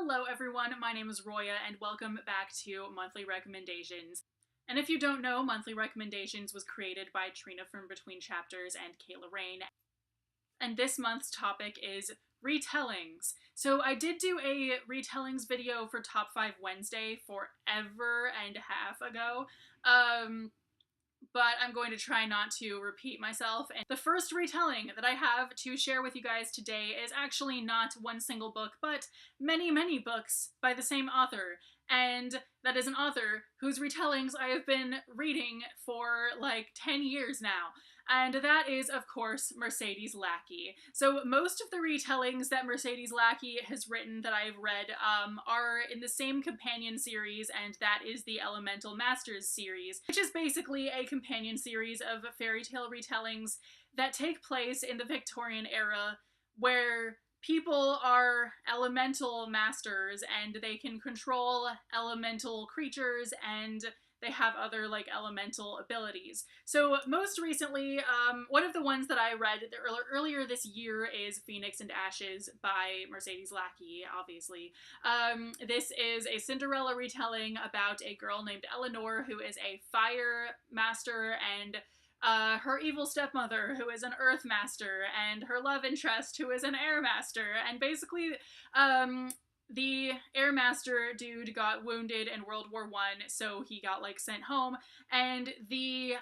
Hello everyone, my name is Roya and welcome back to Monthly Recommendations. And if you don't know, Monthly Recommendations was created by Trina from Between Chapters and Kayla Rain. And this month's topic is retellings. So I did do a retellings video for Top 5 Wednesday forever and a half ago. But I'm going to try not to repeat myself. And the first retelling that I have to share with you guys today is actually not one single book, but many, many books by the same author. And that is an author whose retellings I have been reading for like 10 years now. And that is, of course, Mercedes Lackey. So most of the retellings that Mercedes Lackey has written that I've read are in the same companion series, and that is the Elemental Masters series, which is basically a companion series of fairy tale retellings that take place in the Victorian era, where people are elemental masters and they can control elemental creatures and they have other like elemental abilities. So most recently, one of the ones that I read earlier this year is Phoenix and Ashes by Mercedes Lackey, obviously. This is a Cinderella retelling about a girl named Eleanor who is a fire master and her evil stepmother, who is an earth master, and her love interest, who is an air master. And basically, the air master dude got wounded in World War I, so he got, like, sent home. And the,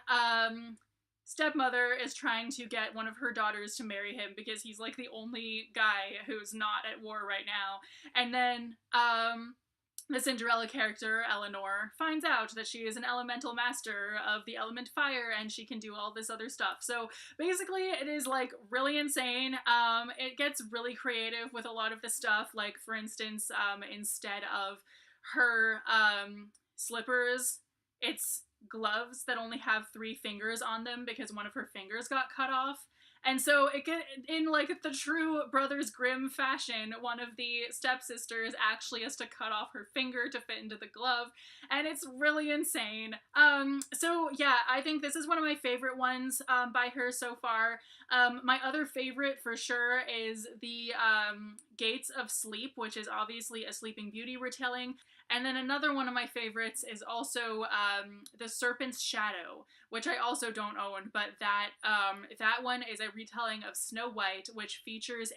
stepmother is trying to get one of her daughters to marry him because he's, like, the only guy who's not at war right now. And then, the Cinderella character, Eleanor, finds out that she is an elemental master of the element fire and she can do all this other stuff. So basically it is like really insane. It gets really creative with a lot of the stuff. Like for instance, instead of her slippers, it's gloves that only have 3 fingers on them because one of her fingers got cut off. And so it in like the true Brothers Grimm fashion, one of the stepsisters actually has to cut off her finger to fit into the glove, and it's really insane. So yeah, I think this is one of my favorite ones by her so far. My other favorite for sure is the Gates of Sleep, which is obviously a Sleeping Beauty retelling. And then another one of my favorites is also the Serpents Shadow, which I also don't own, but that one is a retelling of Snow White, which features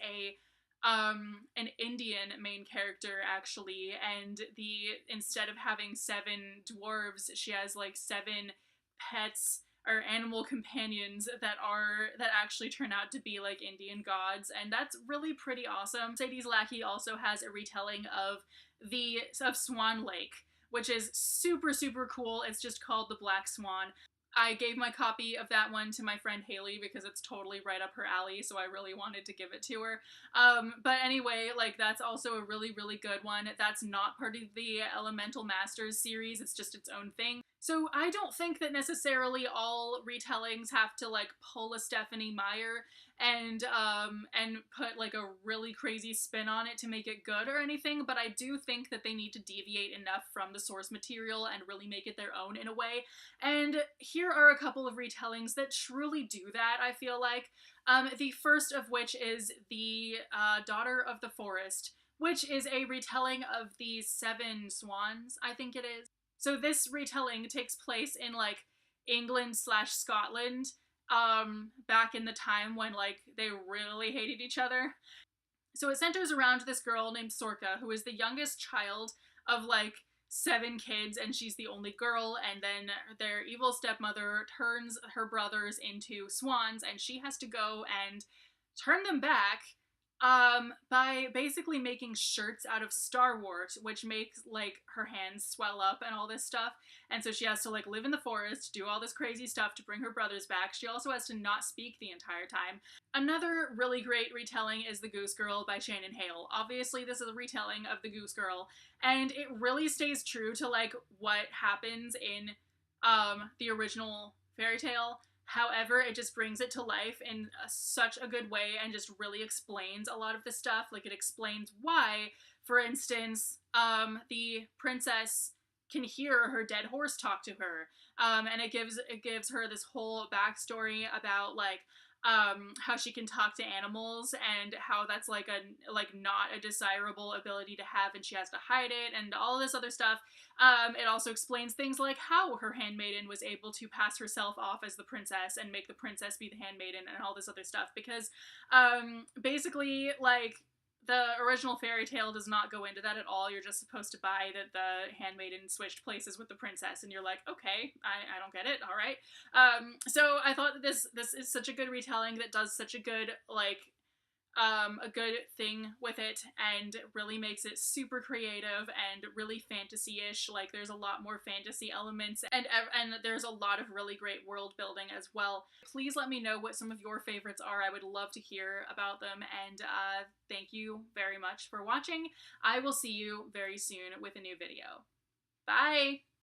an Indian main character actually, and instead of having 7 dwarves, she has like 7 pets or animal companions that actually turn out to be like Indian gods, and that's really pretty awesome. Mercedes Lackey also has a retelling of Swan Lake, which is super, super cool. It's just called The Black Swan. I gave my copy of that one to my friend Haley because it's totally right up her alley, so I really wanted to give it to her. But anyway, like that's also a really, really good one. That's not part of the Elemental Masters series, it's just its own thing. So I don't think that necessarily all retellings have to like pull a Stephenie Meyer and put like a really crazy spin on it to make it good or anything, but I do think that they need to deviate enough from the source material and really make it their own in a way. And here are a couple of retellings that truly do that, I feel like. The first of which is the Daughter of the Forest, which is a retelling of the 7 Swans, I think it is. So this retelling takes place in like England/Scotland, back in the time when like they really hated each other. So it centers around this girl named Sorka, who is the youngest child of like 7 kids, and she's the only girl, and then their evil stepmother turns her brothers into swans, and she has to go and turn them back by basically making shirts out of starwort, which makes like her hands swell up and all this stuff. And so she has to like live in the forest, do all this crazy stuff to bring her brothers back. She also has to not speak the entire time. Another really great retelling is The Goose Girl by Shannon Hale. Obviously this is a retelling of The Goose Girl, and it really stays true to like what happens in the original fairy tale. However, it just brings it to life in such a good way and just really explains a lot of the stuff. Like, it explains why, for instance, the princess can hear her dead horse talk to her. And it gives her this whole backstory about, like, how she can talk to animals and how that's like not a desirable ability to have and she has to hide it and all this other stuff. It also explains things like how her handmaiden was able to pass herself off as the princess and make the princess be the handmaiden and all this other stuff, because basically, like, the original fairy tale does not go into that at all. You're just supposed to buy that the handmaiden switched places with the princess, and you're like, okay, I don't get it, all right. So I thought that this is such a good retelling that does such a good, like, a good thing with it and really makes it super creative and really fantasy-ish. Like, there's a lot more fantasy elements and there's a lot of really great world building as well. Please let me know what some of your favorites are. I would love to hear about them, and thank you very much for watching. I will see you very soon with a new video. Bye!